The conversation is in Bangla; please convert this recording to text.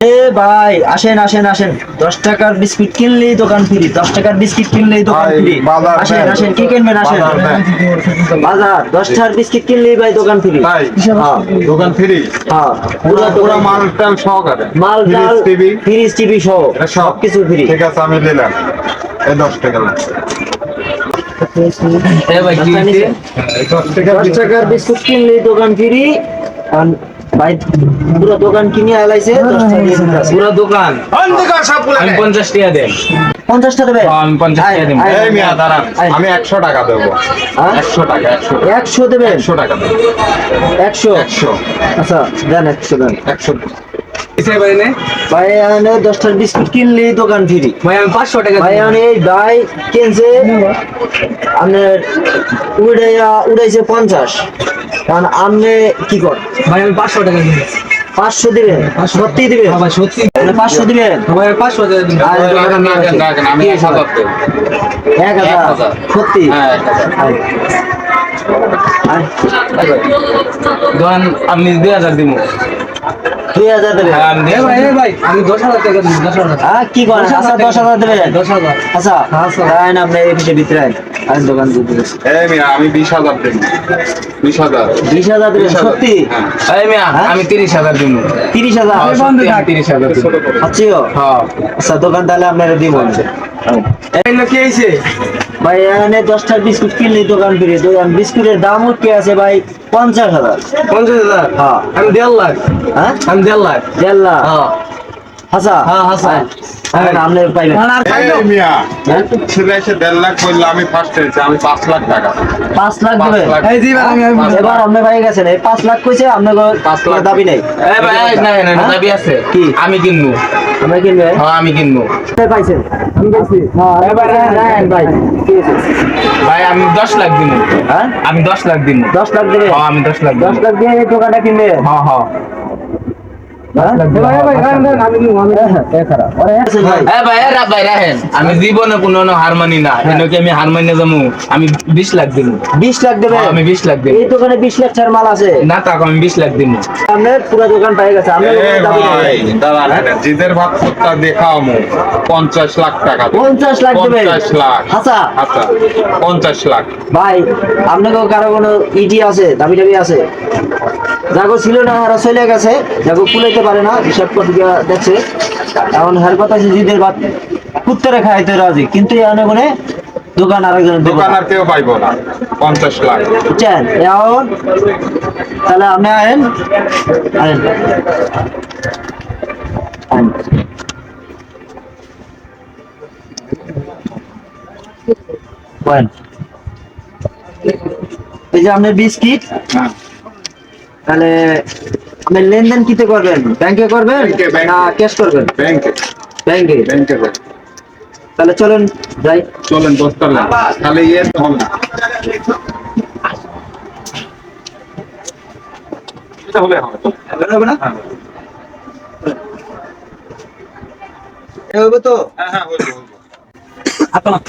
ভাই আসেন আসেন আসেন, 10 টাকার বিস্কুট কিনলেই দোকান ফ্রি। 10 টাকার বিস্কুট কিনলেই দোকান ফ্রি। আসেন আসেন, কি কিনবেন আসেন। বাজার 10 টাকার বিস্কুট কিনলেই ভাই দোকান ফ্রি। হ্যাঁ দোকান ফ্রি। হ্যাঁ, পুরো পুরো মাল টাল সহকারে, মাল ডাল টিভি ফ্রিজ টিভি সহ সব কিছু ফ্রি। ঠিক আছে, আমি নিলাম এই 10 টাকা। এই 10 টাকা 10 টাকার বিস্কুট কিনলেই দোকান ফ্রি। ভাই পুরো দোকান কিনে আলাইছে 10 টাকা দিয়ে দিতেছে। পুরো দোকান আমি 50 টাকা দেন। 50 টাকা দেবে? আমি 50 টাকা দেব। এই মিয়া দাঁড়ান, আমি 100 টাকা দেবো। হ্যাঁ? 100 টাকা, 100 100 দেবেন? 100 টাকা দেবো। 100? 100 আচ্ছা দেন, 100 দেন। 100 কিসে ভাই নে? ভাই এখানে 10টার বিস্কুট কিনলেই দোকান ফ্রি। ভাই আমি 500 টাকা ভাই দেব। আমি এই ভাই কিনছে আপনার উড়াইছে 50, কারণ আপনি কি কর ভাই আমি 500 টাকা দিই। 500 দিবেন? সত্যি দিবেন? ভাই সত্যি। আপনি 500 দিবেন? ভাই 500 টাকা দিন। আর দোকানে নিয়ে আসেন। রাখেন, আমি 1000 দেবো। 1000? সত্যি? হ্যাঁ, আয়। আয়। দোকান আমি 2000 দিব। 2000 দেবেন? হ্যাঁ আমি ভাই আমি 10000 টাকা দিব। 10000 হ্যাঁ, কি করেন? আচ্ছা 10,000 দেবেন? 10000 আচ্ছা আইন আপনি এই পিঠে ভিতরে আইন। আইন দোকান দিয়ে দিতেছি। এই মিয়া আমি 20,000 দেবো। 20,000 20,000 দেবেন? 20,000 সত্যি? হ্যাঁ। এই মিয়া আমি 30000 দিব। 30,000? সত্যি আমি 30000 দিব। আচ্ছা হ্যাঁ আচ্ছা, দোকান তাহলে আপনারা দিব। এই লোক কি হইছে? ভাই এখানে 10টার বিস্কুট কিনলে দোকান ফিরে। দোকান বিস্কুটের দামও কি আছে ভাই? 50,000। 50000? হ্যাঁ। আমি 1.5 লাখ। হ্যাঁ, আমি 1.5 লাখ। 1.5 লাখ? হ্যাঁ হাসা হ্যাঁ, হাসা। আপনি পাইবেন। এই মিয়া হ্যাঁ? ছেলে এসে 1.5 লাখ বললো, আমি ফার্স্ট হয়েছি, আমি 5 লাখ টাকা। 5 লাখ 5 দেবেন? লাখ। এই জি ভাই আমি এবার আপনি ভাই গেছেন, এই 5 লাখ কইছে, আপনার 5 লাখ দাবি নেই। এই ভাই না না হ্যাঁ? দাবি আছে। কি? আমি কিনবো। আমরা কিনবে? হ্যাঁ আমি কিনবো। পাইছেন? আমি পাইছি। হ্যাঁ, এবার রাখেন ভাই। কি আছে? ভাই আমি 10 লাখ দিব। হ্যাঁ? আমি 10 লাখ দিব। 10 লাখ দেবে? হ্যাঁ আমি 10 লাখ দিব। 10 লাখ দিয়ে এই দোকানটা কিনবে? হ্যাঁ হ্যাঁ আমি জীবনে কোনো হার মানি না। এনাকে আমি হার মানি যাবো। আমি 20 লাখ দিব। 20 লাখ দেবে? আমি 20 লাখ দেব। এই দোকানে 20 লাখ টাকার মাল আছে? না টাকা আমি 20 লাখ দিব। আপনার পুরো দোকান পাই গেছে, আপনার এই কোনো দাবি ভাই নেই। দাঁড়ান, জিদের ভাত সত্তা দেখাও মো 50 লাখ টাকা দেবো। 50 লাখ দেবে? 50 লাখ। আচ্ছা আচ্ছা 50 লাখ। ভাই, আপনাকে কারো কোনো ইডি আছে, দাবি টাবি আছে? যাগো ছিল না ওরা চলে গেছে, যাগো কুলাইতে পারে না, হিসাব করতে গিয়া দেখছে। এখন হের কথা আছে জিদের ভাত কুত্তরে খাইতে রাজি, কিন্তু এখানে কোনো দোকান আরেকজনের দোকান আর কেউ পাইবো না। 50 লাখ। বুঝছেন? এখন তাহলে আপনি আয়েন আয়েন আয়েন। বলেন। এই যে আপনার বিস্কিট, হ্যাঁ। তাহলে আপনি লেনদেন কিতে করবেন? ব্যাংকে করবেন ব্যাংকে। না ক্যাশ করবেন? ব্যাংকে ব্যাংকে? ব্যাংকে যাই। তাহলে চলেন যাই। চলেন দোস্তার তাহলে ইয়ে তো হবে না। এটা হলে হবে। হবে না? হ্যাঁ হবে তো? হ্যাঁ হ্যাঁ, হইবো, হইবো। আপনার